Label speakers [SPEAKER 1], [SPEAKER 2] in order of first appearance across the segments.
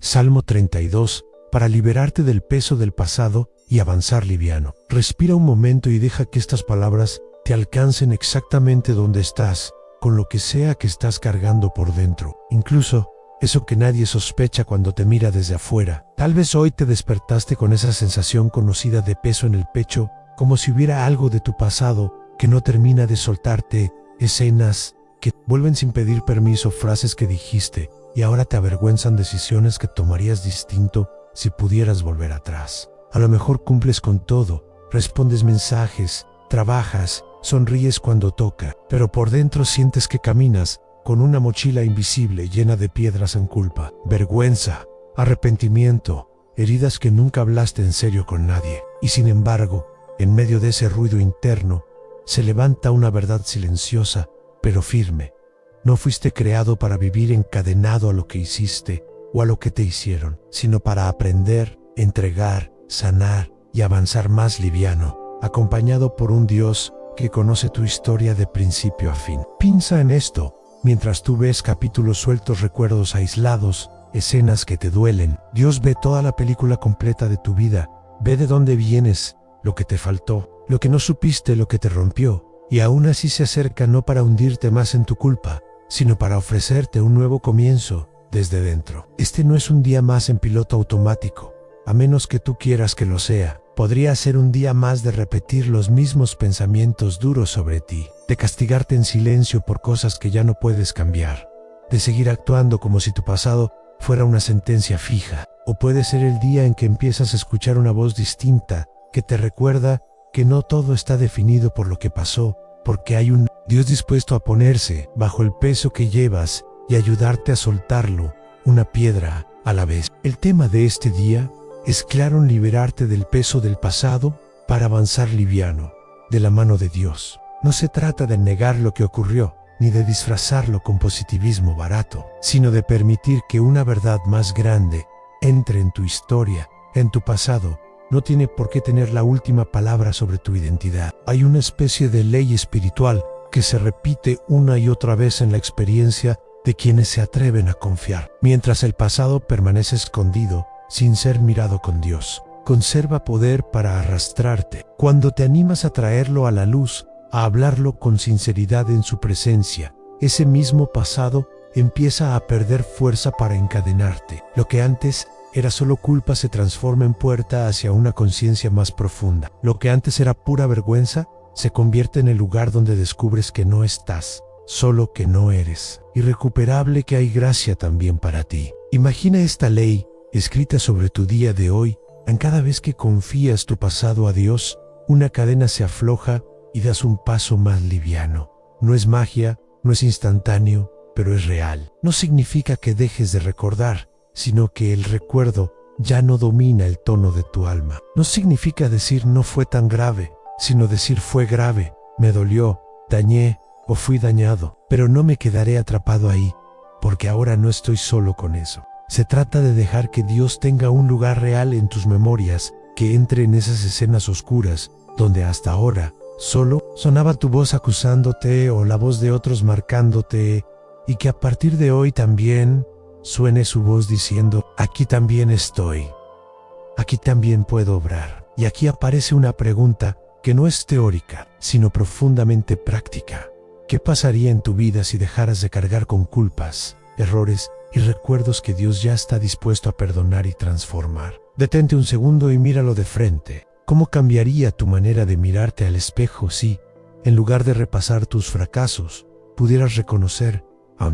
[SPEAKER 1] Salmo 32, para liberarte del peso del pasado y avanzar liviano. Respira un momento y deja que estas palabras te alcancen exactamente donde estás, con lo que sea que estás cargando por dentro, incluso eso que nadie sospecha cuando te mira desde afuera. Tal vez hoy te despertaste con esa sensación conocida de peso en el pecho, como si hubiera algo de tu pasado que no termina de soltarte, escenas que vuelven sin pedir permiso, frases que dijiste y ahora te avergüenzan, decisiones que tomarías distinto si pudieras volver atrás. A lo mejor cumples con todo, respondes mensajes, trabajas, sonríes cuando toca, pero por dentro sientes que caminas con una mochila invisible llena de piedras en culpa, vergüenza, arrepentimiento, heridas que nunca hablaste en serio con nadie. Y sin embargo, en medio de ese ruido interno, se levanta una verdad silenciosa, pero firme. No fuiste creado para vivir encadenado a lo que hiciste o a lo que te hicieron, sino para aprender, entregar, sanar y avanzar más liviano, acompañado por un Dios que conoce tu historia de principio a fin. Piensa en esto mientras tú ves capítulos sueltos, recuerdos aislados, escenas que te duelen. Dios ve toda la película completa de tu vida, ve de dónde vienes, lo que te faltó, lo que no supiste, lo que te rompió, y aún así se acerca no para hundirte más en tu culpa, sino para ofrecerte un nuevo comienzo desde dentro. Este no es un día más en piloto automático, a menos que tú quieras que lo sea. Podría ser un día más de repetir los mismos pensamientos duros sobre ti, de castigarte en silencio por cosas que ya no puedes cambiar, de seguir actuando como si tu pasado fuera una sentencia fija. O puede ser el día en que empiezas a escuchar una voz distinta que te recuerda que no todo está definido por lo que pasó, porque hay un Dios dispuesto a ponerse bajo el peso que llevas y ayudarte a soltarlo, una piedra a la vez. El tema de este día es claro: en liberarte del peso del pasado para avanzar liviano, de la mano de Dios. No se trata de negar lo que ocurrió, ni de disfrazarlo con positivismo barato, sino de permitir que una verdad más grande entre en tu historia, en tu pasado. No tiene por qué tener la última palabra sobre tu identidad. Hay una especie de ley espiritual que se repite una y otra vez en la experiencia de quienes se atreven a confiar. Mientras el pasado permanece escondido, sin ser mirado con Dios, conserva poder para arrastrarte. Cuando te animas a traerlo a la luz, a hablarlo con sinceridad en su presencia, ese mismo pasado empieza a perder fuerza para encadenarte. Lo que antes era solo culpa se transforma en puerta hacia una conciencia más profunda. Lo que antes era pura vergüenza se convierte en el lugar donde descubres que no estás, solo que no eres irrecuperable, que hay gracia también para ti. Imagina esta ley escrita sobre tu día de hoy. En cada vez que confías tu pasado a Dios, una cadena se afloja y das un paso más liviano. No es magia, no es instantáneo, pero es real. No significa que dejes de recordar, sino que el recuerdo ya no domina el tono de tu alma. No significa decir no fue tan grave, sino decir fue grave, me dolió, dañé o fui dañado, pero no me quedaré atrapado ahí, porque ahora no estoy solo con eso. Se trata de dejar que Dios tenga un lugar real en tus memorias, que entre en esas escenas oscuras, donde hasta ahora solo sonaba tu voz acusándote o la voz de otros marcándote, y que a partir de hoy también suene su voz diciendo: aquí también estoy, aquí también puedo obrar. Y aquí aparece una pregunta que no es teórica, sino profundamente práctica. ¿Qué pasaría en tu vida si dejaras de cargar con culpas, errores y recuerdos que Dios ya está dispuesto a perdonar y transformar? Detente un segundo y míralo de frente. ¿Cómo cambiaría tu manera de mirarte al espejo si, en lugar de repasar tus fracasos, pudieras reconocer: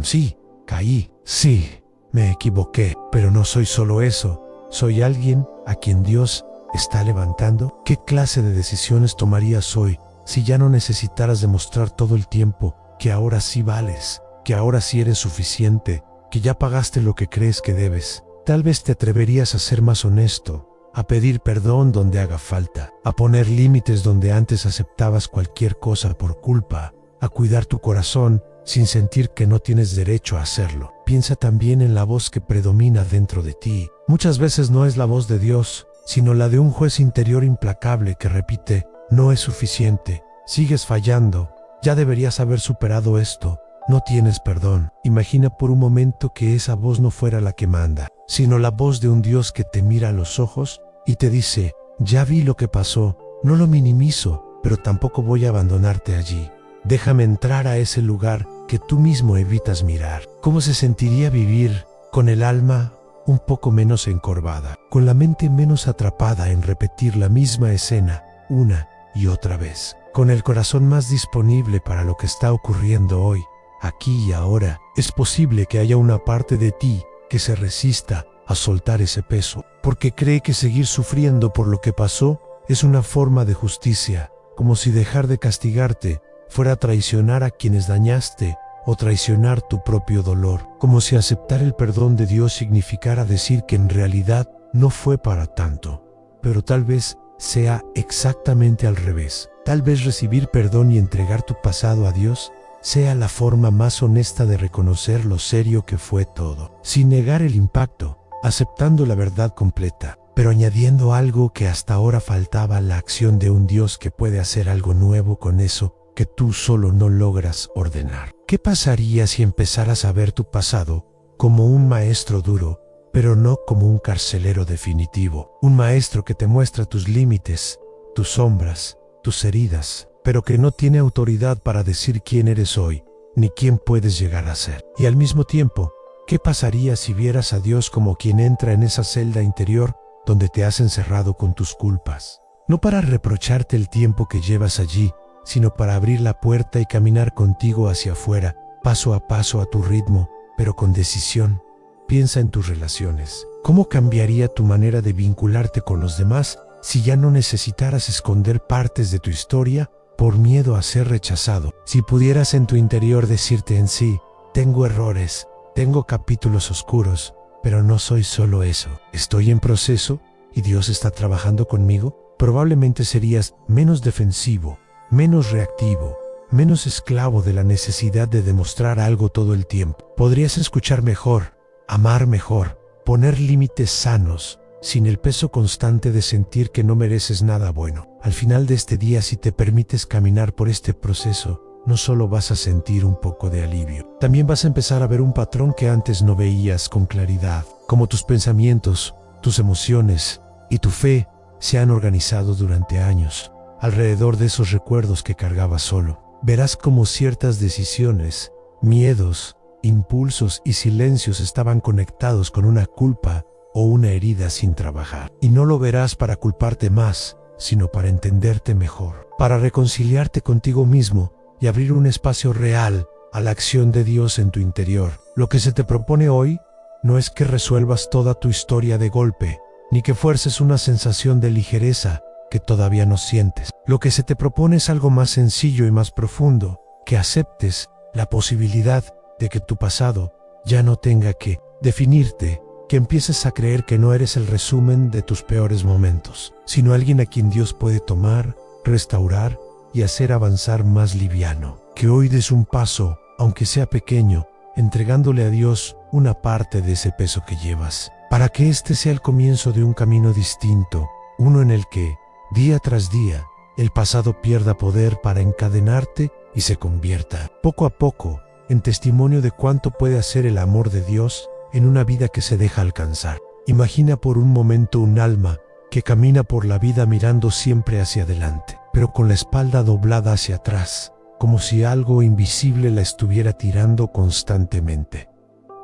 [SPEAKER 1] sí, caí, sí, me equivoqué, pero no soy solo eso, soy alguien a quien Dios está levantando? ¿Qué clase de decisiones tomarías hoy si ya no necesitaras demostrar todo el tiempo que ahora sí vales, que ahora sí eres suficiente, que ya pagaste lo que crees que debes? Tal vez te atreverías a ser más honesto, a pedir perdón donde haga falta, a poner límites donde antes aceptabas cualquier cosa por culpa, a cuidar tu corazón sin sentir que no tienes derecho a hacerlo. Piensa también en la voz que predomina dentro de ti. Muchas veces no es la voz de Dios, sino la de un juez interior implacable que repite: no es suficiente, sigues fallando, ya deberías haber superado esto, no tienes perdón. Imagina por un momento que esa voz no fuera la que manda, sino la voz de un Dios que te mira a los ojos y te dice: ya vi lo que pasó, no lo minimizo, pero tampoco voy a abandonarte allí. Déjame entrar a ese lugar que tú mismo evitas mirar. ¿Cómo se sentiría vivir con el alma un poco menos encorvada, con la mente menos atrapada en repetir la misma escena una y otra vez, con el corazón más disponible para lo que está ocurriendo hoy, aquí y ahora? Es posible que haya una parte de ti que se resista a soltar ese peso, porque cree que seguir sufriendo por lo que pasó es una forma de justicia, como si dejar de castigarte fuera traicionar a quienes dañaste o traicionar tu propio dolor, como si aceptar el perdón de Dios significara decir que en realidad no fue para tanto. Pero tal vez sea exactamente al revés. Tal vez recibir perdón y entregar tu pasado a Dios sea la forma más honesta de reconocer lo serio que fue todo, sin negar el impacto, aceptando la verdad completa, pero añadiendo algo que hasta ahora faltaba: la acción de un Dios que puede hacer algo nuevo con eso que tú solo no logras ordenar. ¿Qué pasaría si empezaras a ver tu pasado como un maestro duro, pero no como un carcelero definitivo? Un maestro que te muestra tus límites, tus sombras, tus heridas, pero que no tiene autoridad para decir quién eres hoy, ni quién puedes llegar a ser. Y al mismo tiempo, ¿qué pasaría si vieras a Dios como quien entra en esa celda interior donde te has encerrado con tus culpas? No para reprocharte el tiempo que llevas allí, sino para abrir la puerta y caminar contigo hacia afuera, paso a paso a tu ritmo, pero con decisión. Piensa en tus relaciones. ¿Cómo cambiaría tu manera de vincularte con los demás si ya no necesitaras esconder partes de tu historia por miedo a ser rechazado? Si pudieras en tu interior decirte en sí: tengo errores, tengo capítulos oscuros, pero no soy solo eso. Estoy en proceso y Dios está trabajando conmigo. Probablemente serías menos defensivo, menos reactivo, menos esclavo de la necesidad de demostrar algo todo el tiempo. Podrías escuchar mejor, amar mejor, poner límites sanos, sin el peso constante de sentir que no mereces nada bueno. Al final de este día, si te permites caminar por este proceso, no solo vas a sentir un poco de alivio, también vas a empezar a ver un patrón que antes no veías con claridad, como tus pensamientos, tus emociones y tu fe se han organizado durante años alrededor de esos recuerdos que cargabas solo. Verás cómo ciertas decisiones, miedos, impulsos y silencios estaban conectados con una culpa o una herida sin trabajar. Y no lo verás para culparte más, sino para entenderte mejor, para reconciliarte contigo mismo y abrir un espacio real a la acción de Dios en tu interior. Lo que se te propone hoy no es que resuelvas toda tu historia de golpe, ni que fuerces una sensación de ligereza que todavía no sientes. Lo que se te propone es algo más sencillo y más profundo: que aceptes la posibilidad de que tu pasado ya no tenga que definirte, que empieces a creer que no eres el resumen de tus peores momentos, sino alguien a quien Dios puede tomar, restaurar y hacer avanzar más liviano. Que hoy des un paso, aunque sea pequeño, entregándole a Dios una parte de ese peso que llevas, para que este sea el comienzo de un camino distinto, uno en el que, día tras día, el pasado pierda poder para encadenarte y se convierta, poco a poco, en testimonio de cuánto puede hacer el amor de Dios en una vida que se deja alcanzar. Imagina por un momento un alma que camina por la vida mirando siempre hacia adelante, pero con la espalda doblada hacia atrás, como si algo invisible la estuviera tirando constantemente.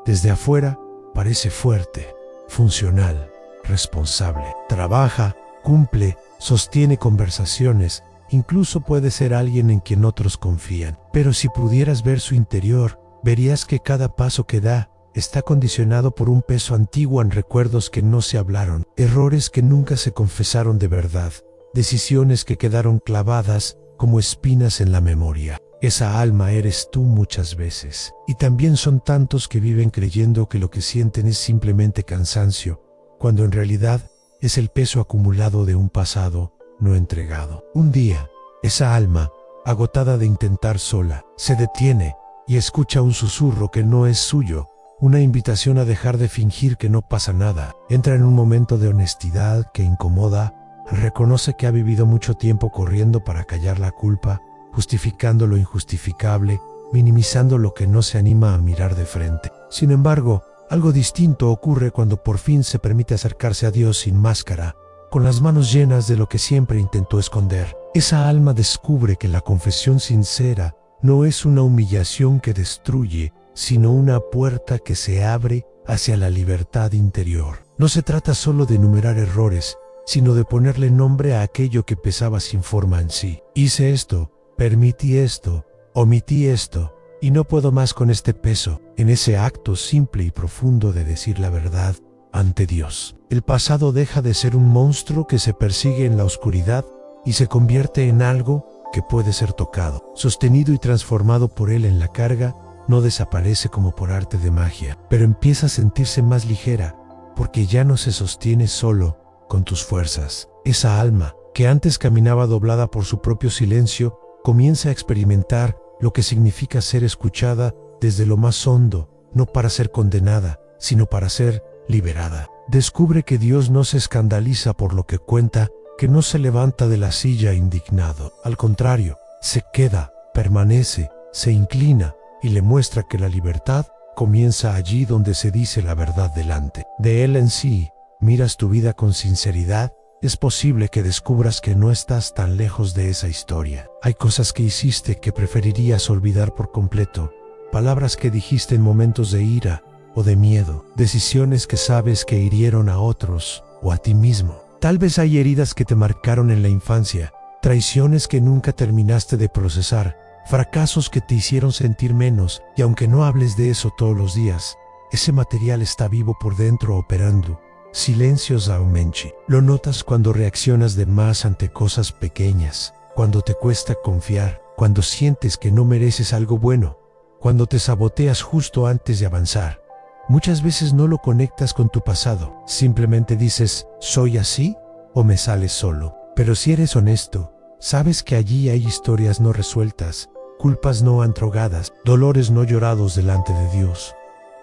[SPEAKER 1] Desde afuera parece fuerte, funcional, responsable. Trabaja, cumple, sostiene conversaciones, incluso puede ser alguien en quien otros confían. Pero si pudieras ver su interior, verías que cada paso que da está condicionado por un peso antiguo en recuerdos que no se hablaron, errores que nunca se confesaron de verdad, decisiones que quedaron clavadas como espinas en la memoria. Esa alma eres tú muchas veces, y también son tantos que viven creyendo que lo que sienten es simplemente cansancio, cuando en realidad es el peso acumulado de un pasado no entregado. Un día, esa alma, agotada de intentar sola, se detiene y escucha un susurro que no es suyo, una invitación a dejar de fingir que no pasa nada. Entra en un momento de honestidad que incomoda, reconoce que ha vivido mucho tiempo corriendo para callar la culpa, justificando lo injustificable, minimizando lo que no se anima a mirar de frente. Sin embargo, Algo distinto ocurre cuando por fin se permite acercarse a Dios sin máscara, con las manos llenas de lo que siempre intentó esconder. Esa alma descubre que la confesión sincera no es una humillación que destruye, sino una puerta que se abre hacia la libertad interior. No se trata solo de enumerar errores, sino de ponerle nombre a aquello que pesaba sin forma en sí. Hice esto, permití esto, omití esto, y no puedo más con este peso. En ese acto simple y profundo de decir la verdad ante Dios, el pasado deja de ser un monstruo que se persigue en la oscuridad y se convierte en algo que puede ser tocado, sostenido y transformado por él en la carga. No desaparece como por arte de magia, pero empieza a sentirse más ligera, porque ya no se sostiene solo con tus fuerzas. Esa alma, que antes caminaba doblada por su propio silencio, comienza a experimentar lo que significa ser escuchada desde lo más hondo, no para ser condenada, sino para ser liberada. Descubre que Dios no se escandaliza por lo que cuenta, que no se levanta de la silla indignado. Al contrario, se queda, permanece, se inclina y le muestra que la libertad comienza allí donde se dice la verdad delante de Él en sí. Miras tu vida con sinceridad, es posible que descubras que no estás tan lejos de esa historia. Hay cosas que hiciste que preferirías olvidar por completo, palabras que dijiste en momentos de ira o de miedo, decisiones que sabes que hirieron a otros o a ti mismo. Tal vez hay heridas que te marcaron en la infancia, traiciones que nunca terminaste de procesar, fracasos que te hicieron sentir menos, y aunque no hables de eso todos los días, ese material está vivo por dentro operando. Silencios aumenchi. Lo notas cuando reaccionas de más ante cosas pequeñas, cuando te cuesta confiar, cuando sientes que no mereces algo bueno, cuando te saboteas justo antes de avanzar. Muchas veces no lo conectas con tu pasado, simplemente dices, ¿soy así o me sale solo? Pero si eres honesto, sabes que allí hay historias no resueltas, culpas no antrogadas, dolores no llorados delante de Dios.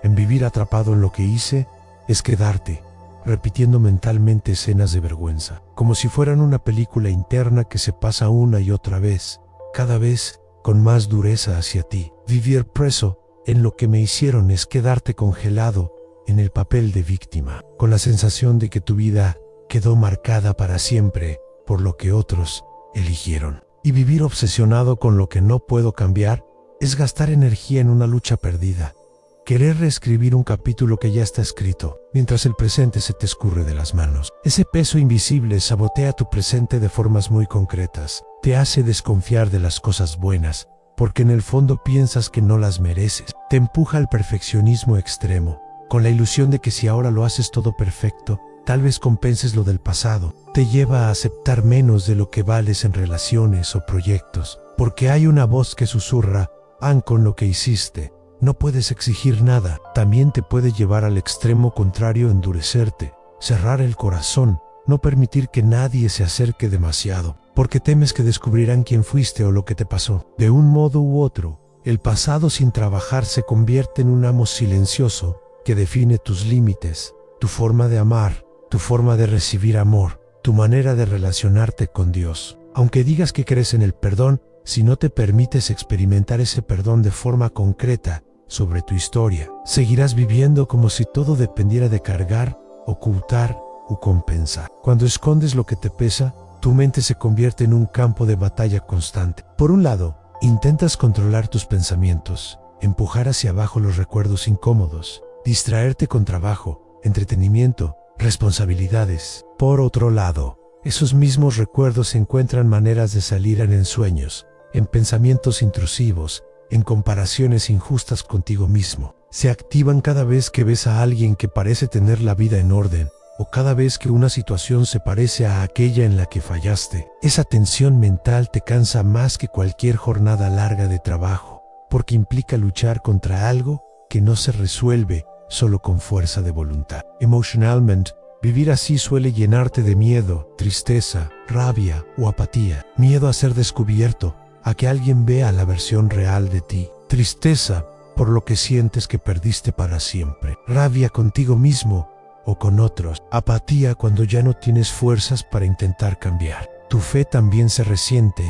[SPEAKER 1] En vivir atrapado en lo que hice, es quedarte, repitiendo mentalmente escenas de vergüenza, como si fueran una película interna que se pasa una y otra vez, cada vez con más dureza hacia ti. Vivir preso en lo que me hicieron es quedarte congelado en el papel de víctima, con la sensación de que tu vida quedó marcada para siempre por lo que otros eligieron. Y vivir obsesionado con lo que no puedo cambiar es gastar energía en una lucha perdida. Querer reescribir un capítulo que ya está escrito, mientras el presente se te escurre de las manos. Ese peso invisible sabotea tu presente de formas muy concretas. Te hace desconfiar de las cosas buenas, porque en el fondo piensas que no las mereces. Te empuja al perfeccionismo extremo, con la ilusión de que si ahora lo haces todo perfecto, tal vez compenses lo del pasado. Te lleva a aceptar menos de lo que vales en relaciones o proyectos, porque hay una voz que susurra, con lo que hiciste. No puedes exigir nada. También te puede llevar al extremo contrario, endurecerte, cerrar el corazón, no permitir que nadie se acerque demasiado, porque temes que descubrirán quién fuiste o lo que te pasó. De un modo u otro, el pasado sin trabajar se convierte en un amo silencioso que define tus límites, tu forma de amar, tu forma de recibir amor, tu manera de relacionarte con Dios. Aunque digas que crees en el perdón, si no te permites experimentar ese perdón de forma concreta sobre tu historia, seguirás viviendo como si todo dependiera de cargar, ocultar o compensar. Cuando escondes lo que te pesa, tu mente se convierte en un campo de batalla constante. Por un lado, intentas controlar tus pensamientos, empujar hacia abajo los recuerdos incómodos, distraerte con trabajo, entretenimiento, responsabilidades. Por otro lado, esos mismos recuerdos encuentran maneras de salir en sueños, en pensamientos intrusivos, en comparaciones injustas contigo mismo. Se activan cada vez que ves a alguien que parece tener la vida en orden, o cada vez que una situación se parece a aquella en la que fallaste. Esa tensión mental te cansa más que cualquier jornada larga de trabajo, porque implica luchar contra algo que no se resuelve solo con fuerza de voluntad. Emotionalmente, vivir así suele llenarte de miedo, tristeza, rabia o apatía. Miedo a ser descubierto, a que alguien vea la versión real de ti. Tristeza por lo que sientes que perdiste para siempre. Rabia contigo mismo o con otros. Apatía cuando ya no tienes fuerzas para intentar cambiar. Tu fe también se resiente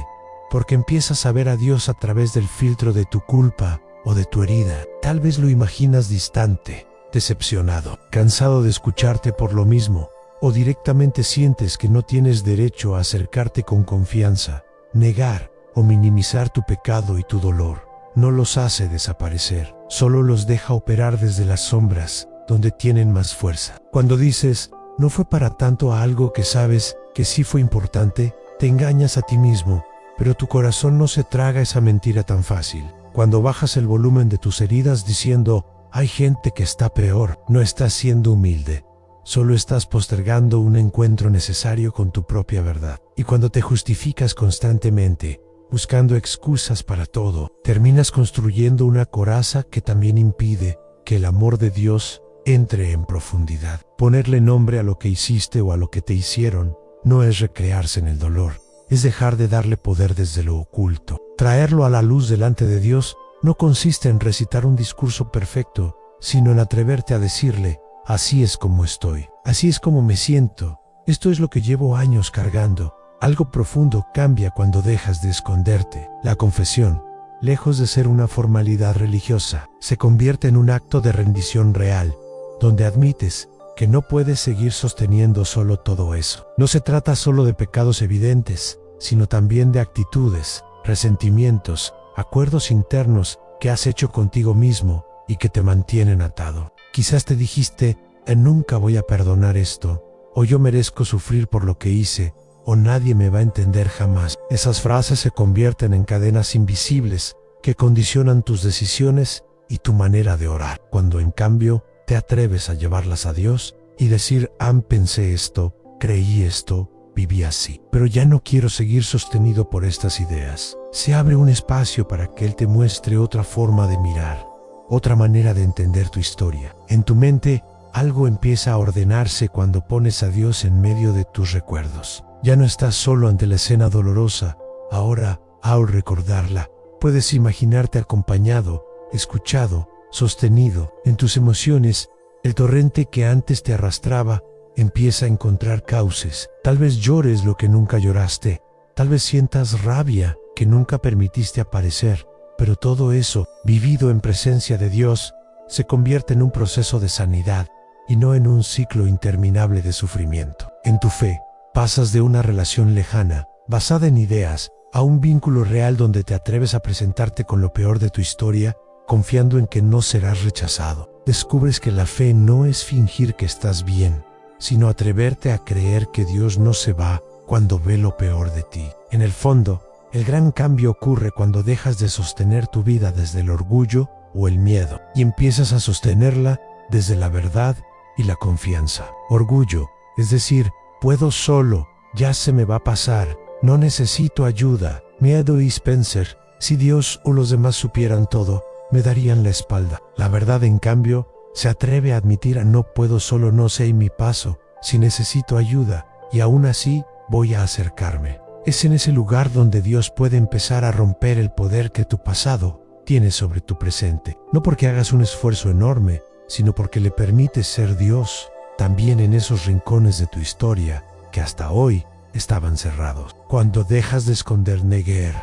[SPEAKER 1] porque empiezas a ver a Dios a través del filtro de tu culpa o de tu herida. Tal vez lo imaginas distante, decepcionado, cansado de escucharte por lo mismo, o directamente sientes que no tienes derecho a acercarte con confianza, negar o minimizar tu pecado y tu dolor. No los hace desaparecer, solo los deja operar desde las sombras, donde tienen más fuerza. Cuando dices, no fue para tanto a algo que sabes que sí fue importante, te engañas a ti mismo, pero tu corazón no se traga esa mentira tan fácil. Cuando bajas el volumen de tus heridas diciendo, hay gente que está peor, no estás siendo humilde. Solo estás postergando un encuentro necesario con tu propia verdad. Y cuando te justificas constantemente, buscando excusas para todo, terminas construyendo una coraza que también impide que el amor de Dios entre en profundidad. Ponerle nombre a lo que hiciste o a lo que te hicieron no es recrearse en el dolor, es dejar de darle poder desde lo oculto. Traerlo a la luz delante de Dios no consiste en recitar un discurso perfecto, sino en atreverte a decirle, así es como estoy, así es como me siento, esto es lo que llevo años cargando. Algo profundo cambia cuando dejas de esconderte. La confesión, lejos de ser una formalidad religiosa, se convierte en un acto de rendición real, donde admites que no puedes seguir sosteniendo solo todo eso. No se trata solo de pecados evidentes, sino también de actitudes, resentimientos, acuerdos internos que has hecho contigo mismo y que te mantienen atado. Quizás te dijiste, nunca voy a perdonar esto, o yo merezco sufrir por lo que hice, o nadie me va a entender jamás. Esas frases se convierten en cadenas invisibles que condicionan tus decisiones y tu manera de orar. Cuando en cambio te atreves a llevarlas a Dios y decir, pensé esto, creí esto, viví así, pero ya no quiero seguir sostenido por estas ideas. Se abre un espacio para que Él te muestre otra forma de mirar, otra manera de entender tu historia. En tu mente, algo empieza a ordenarse cuando pones a Dios en medio de tus recuerdos. Ya no estás solo ante la escena dolorosa. Ahora, al recordarla, puedes imaginarte acompañado, escuchado, sostenido. En tus emociones, el torrente que antes te arrastraba empieza a encontrar cauces. Tal vez llores lo que nunca lloraste. Tal vez sientas rabia que nunca permitiste aparecer. Pero todo eso, vivido en presencia de Dios, se convierte en un proceso de sanidad y no en un ciclo interminable de sufrimiento. En tu fe, pasas de una relación lejana, basada en ideas, a un vínculo real donde te atreves a presentarte con lo peor de tu historia, confiando en que no serás rechazado. Descubres que la fe no es fingir que estás bien, sino atreverte a creer que Dios no se va cuando ve lo peor de ti. En el fondo, el gran cambio ocurre cuando dejas de sostener tu vida desde el orgullo o el miedo y empiezas a sostenerla desde la verdad y la confianza. Orgullo, es decir, puedo solo, ya se me va a pasar, no necesito ayuda. Miedo y Spencer, si Dios o los demás supieran todo, me darían la espalda. La verdad, en cambio, se atreve a admitir no puedo solo, no sé mi paso, si necesito ayuda, y aún así voy a acercarme. Es en ese lugar donde Dios puede empezar a romper el poder que tu pasado tiene sobre tu presente. No porque hagas un esfuerzo enorme, sino porque le permites ser Dios también en esos rincones de tu historia que hasta hoy estaban cerrados. Cuando dejas de esconder neguer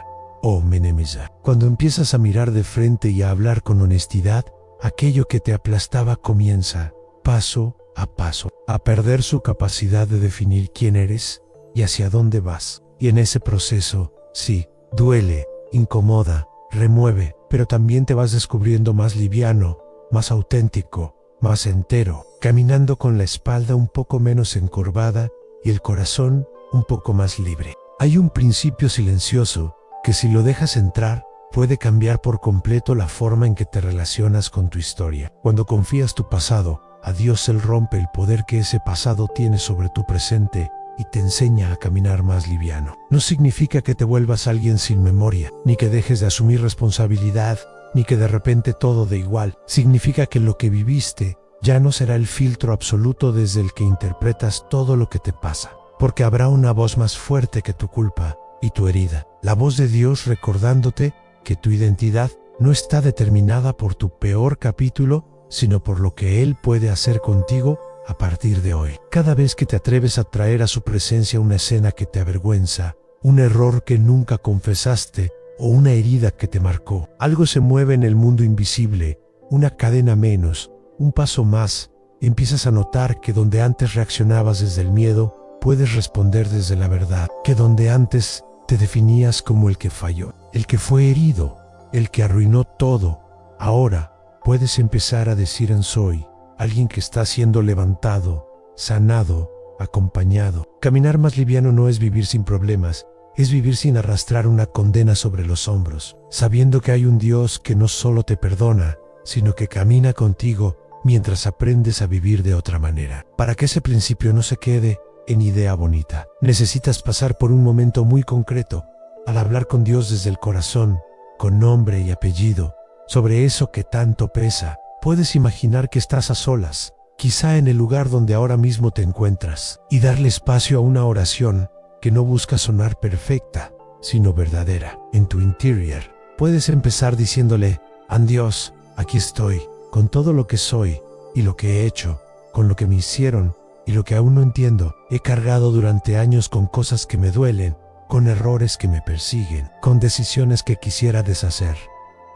[SPEAKER 1] o minimizar, cuando empiezas a mirar de frente y a hablar con honestidad, aquello que te aplastaba comienza, paso a paso, a perder su capacidad de definir quién eres y hacia dónde vas. Y en ese proceso, sí, duele, incomoda, remueve, pero también te vas descubriendo más liviano, más auténtico, más entero, caminando con la espalda un poco menos encorvada y el corazón un poco más libre. Hay un principio silencioso que, si lo dejas entrar, puede cambiar por completo la forma en que te relacionas con tu historia. Cuando confías tu pasado a Dios, Él rompe el poder que ese pasado tiene sobre tu presente y te enseña a caminar más liviano. No significa que te vuelvas alguien sin memoria, ni que dejes de asumir responsabilidad, ni que de repente todo dé igual. Significa que lo que viviste ya no será el filtro absoluto desde el que interpretas todo lo que te pasa, porque habrá una voz más fuerte que tu culpa y tu herida, la voz de Dios recordándote que tu identidad no está determinada por tu peor capítulo, sino por lo que Él puede hacer contigo a partir de hoy. Cada vez que te atreves a traer a su presencia una escena que te avergüenza, un error que nunca confesaste o una herida que te marcó, algo se mueve en el mundo invisible, una cadena menos, un paso más, empiezas a notar que donde antes reaccionabas desde el miedo, puedes responder desde la verdad, que donde antes te definías como el que falló, el que fue herido, el que arruinó todo, ahora puedes empezar a decir en soy, alguien que está siendo levantado, sanado, acompañado. Caminar más liviano no es vivir sin problemas, es vivir sin arrastrar una condena sobre los hombros, sabiendo que hay un Dios que no solo te perdona, sino que camina contigo mientras aprendes a vivir de otra manera. Para que ese principio no se quede en idea bonita, necesitas pasar por un momento muy concreto, al hablar con Dios desde el corazón, con nombre y apellido, sobre eso que tanto pesa. Puedes imaginar que estás a solas, quizá en el lugar donde ahora mismo te encuentras, y darle espacio a una oración que no busca sonar perfecta, sino verdadera. En tu interior, puedes empezar diciéndole, Dios, aquí estoy, con todo lo que soy y lo que he hecho, con lo que me hicieron y lo que aún no entiendo. He cargado durante años con cosas que me duelen, con errores que me persiguen, con decisiones que quisiera deshacer.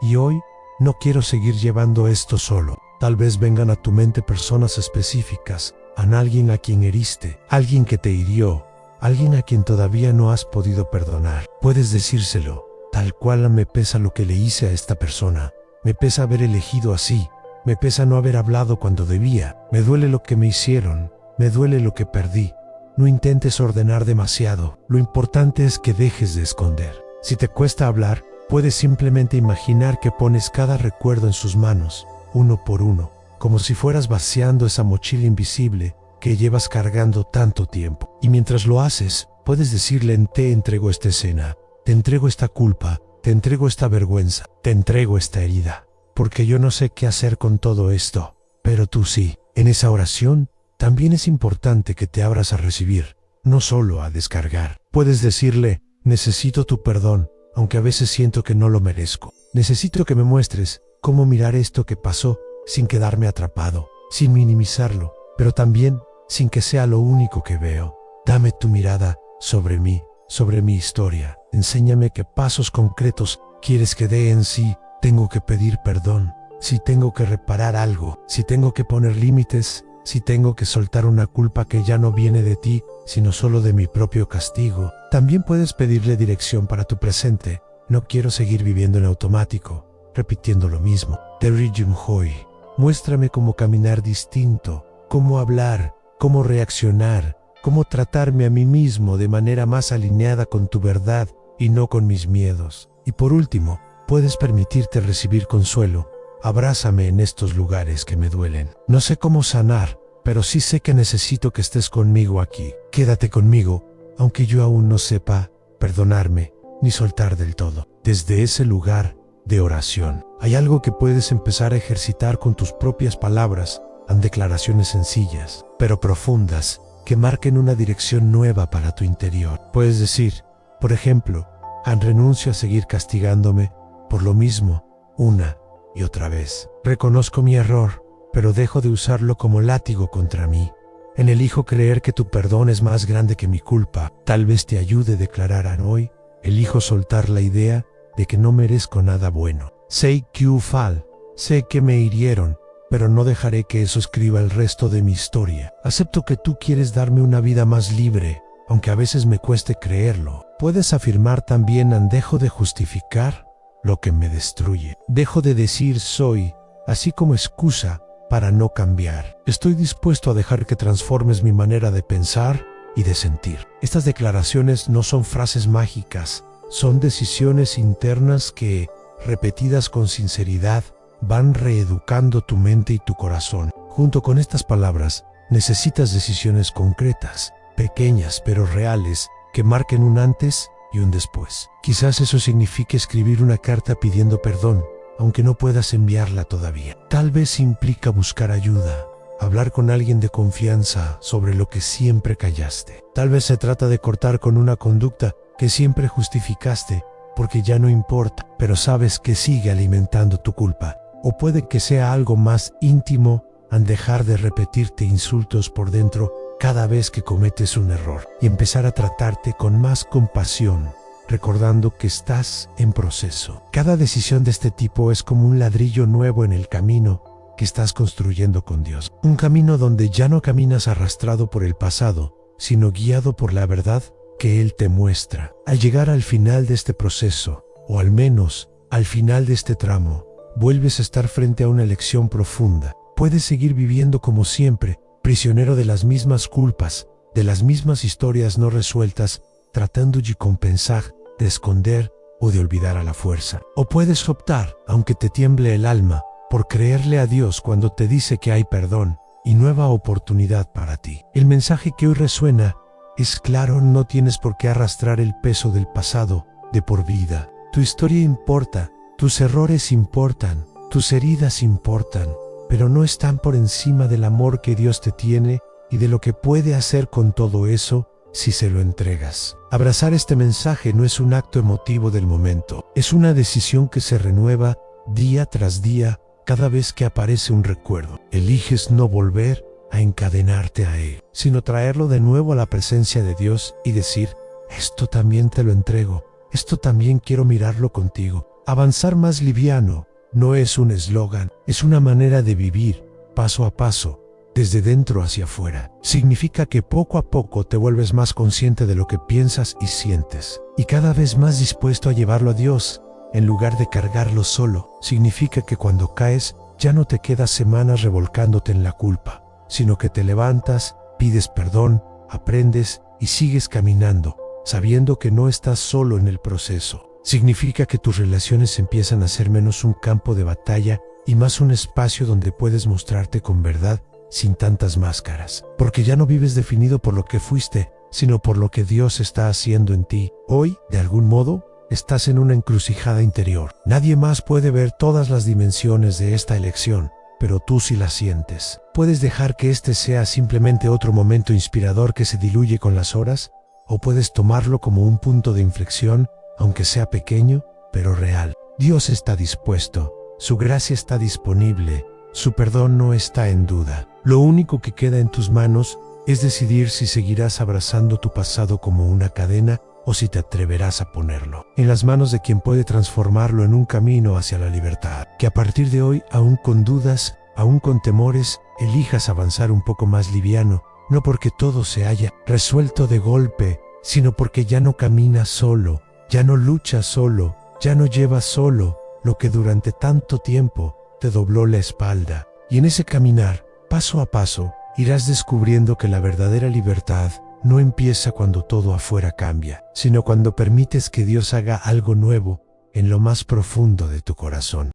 [SPEAKER 1] Y hoy no quiero seguir llevando esto solo. Tal vez vengan a tu mente personas específicas, alguien a quien heriste, alguien que te hirió, alguien a quien todavía no has podido perdonar. Puedes decírselo, tal cual: me pesa lo que le hice a esta persona, me pesa haber elegido así, me pesa no haber hablado cuando debía, me duele lo que me hicieron, me duele lo que perdí. No intentes ordenar demasiado, lo importante es que dejes de esconder. Si te cuesta hablar, puedes simplemente imaginar que pones cada recuerdo en sus manos, uno por uno, como si fueras vaciando esa mochila invisible que llevas cargando tanto tiempo. Y mientras lo haces, puedes decirle: te entrego esta escena, te entrego esta culpa, te entrego esta vergüenza, te entrego esta herida, porque yo no sé qué hacer con todo esto, pero tú sí. En esa oración, también es importante que te abras a recibir, no solo a descargar. Puedes decirle: necesito tu perdón, aunque a veces siento que no lo merezco. Necesito que me muestres cómo mirar esto que pasó sin quedarme atrapado, sin minimizarlo, pero también sin que sea lo único que veo. Dame tu mirada sobre mí, sobre mi historia. Enséñame qué pasos concretos quieres que dé en sí. Tengo que pedir perdón, si tengo que reparar algo, si tengo que poner límites, si tengo que soltar una culpa que ya no viene de ti, sino solo de mi propio castigo. También puedes pedirle dirección para tu presente. No quiero seguir viviendo en automático, repitiendo lo mismo. Terry Jim Hoy, muéstrame cómo caminar distinto, cómo hablar, cómo reaccionar, cómo tratarme a mí mismo de manera más alineada con tu verdad y no con mis miedos. Y por último, puedes permitirte recibir consuelo. Abrázame en estos lugares que me duelen. No sé cómo sanar, pero sí sé que necesito que estés conmigo aquí. Quédate conmigo, aunque yo aún no sepa perdonarme ni soltar del todo. Desde ese lugar de oración, hay algo que puedes empezar a ejercitar con tus propias palabras, en declaraciones sencillas, pero profundas, que marquen una dirección nueva para tu interior. Puedes decir, por ejemplo, renuncio a seguir castigándome por lo mismo, una y otra vez. Reconozco mi error, pero dejo de usarlo como látigo contra mí. Elijo creer que tu perdón es más grande que mi culpa. Tal vez te ayude a declarar hoy: elijo soltar la idea de que no merezco nada bueno. Sei que fal, sé que me hirieron, pero no dejaré que eso escriba el resto de mi historia. Acepto que tú quieres darme una vida más libre, aunque a veces me cueste creerlo. Puedes afirmar también: dejo de justificar lo que me destruye. Dejo de decir soy, así como excusa para no cambiar. Estoy dispuesto a dejar que transformes mi manera de pensar y de sentir. Estas declaraciones no son frases mágicas, son decisiones internas que, repetidas con sinceridad, van reeducando tu mente y tu corazón. Junto con estas palabras, necesitas decisiones concretas, pequeñas pero reales, que marquen un antes y un después. Quizás eso signifique escribir una carta pidiendo perdón, aunque no puedas enviarla todavía. Tal vez implica buscar ayuda, hablar con alguien de confianza sobre lo que siempre callaste. Tal vez se trata de cortar con una conducta que siempre justificaste porque ya no importa, pero sabes que sigue alimentando tu culpa. O puede que sea algo más íntimo, dejar de repetirte insultos por dentro cada vez que cometes un error y empezar a tratarte con más compasión, recordando que estás en proceso. Cada decisión de este tipo es como un ladrillo nuevo en el camino que estás construyendo con Dios. Un camino donde ya no caminas arrastrado por el pasado, sino guiado por la verdad que Él te muestra. Al llegar al final de este proceso, o al menos al final de este tramo, vuelves a estar frente a una elección profunda. Puedes seguir viviendo como siempre, prisionero de las mismas culpas, de las mismas historias no resueltas, tratando de compensar, de esconder o de olvidar a la fuerza. O puedes optar, aunque te tiemble el alma, por creerle a Dios cuando te dice que hay perdón y nueva oportunidad para ti. El mensaje que hoy resuena es claro: no tienes por qué arrastrar el peso del pasado de por vida. Tu historia importa, tus errores importan, tus heridas importan, pero no están por encima del amor que Dios te tiene y de lo que puede hacer con todo eso si se lo entregas. Abrazar este mensaje no es un acto emotivo del momento, es una decisión que se renueva día tras día cada vez que aparece un recuerdo. Eliges no volver a encadenarte a él, sino traerlo de nuevo a la presencia de Dios y decir: esto también te lo entrego, esto también quiero mirarlo contigo. Avanzar más liviano no es un eslogan, es una manera de vivir, paso a paso, desde dentro hacia afuera. Significa que poco a poco te vuelves más consciente de lo que piensas y sientes, y cada vez más dispuesto a llevarlo a Dios, en lugar de cargarlo solo. Significa que cuando caes, ya no te quedas semanas revolcándote en la culpa, sino que te levantas, pides perdón, aprendes y sigues caminando, sabiendo que no estás solo en el proceso. Significa que tus relaciones empiezan a ser menos un campo de batalla y más un espacio donde puedes mostrarte con verdad, sin tantas máscaras. Porque ya no vives definido por lo que fuiste, sino por lo que Dios está haciendo en ti. Hoy, de algún modo, estás en una encrucijada interior. Nadie más puede ver todas las dimensiones de esta elección, pero tú sí las sientes. Puedes dejar que este sea simplemente otro momento inspirador que se diluye con las horas, o puedes tomarlo como un punto de inflexión, aunque sea pequeño, pero real. Dios está dispuesto, su gracia está disponible, su perdón no está en duda. Lo único que queda en tus manos es decidir si seguirás abrazando tu pasado como una cadena o si te atreverás a ponerlo en las manos de quien puede transformarlo en un camino hacia la libertad. Que a partir de hoy, aún con dudas, aún con temores, elijas avanzar un poco más liviano, no porque todo se haya resuelto de golpe, sino porque ya no caminas solo, ya no luchas solo, ya no llevas solo lo que durante tanto tiempo te dobló la espalda. Y en ese caminar, paso a paso, irás descubriendo que la verdadera libertad no empieza cuando todo afuera cambia, sino cuando permites que Dios haga algo nuevo en lo más profundo de tu corazón.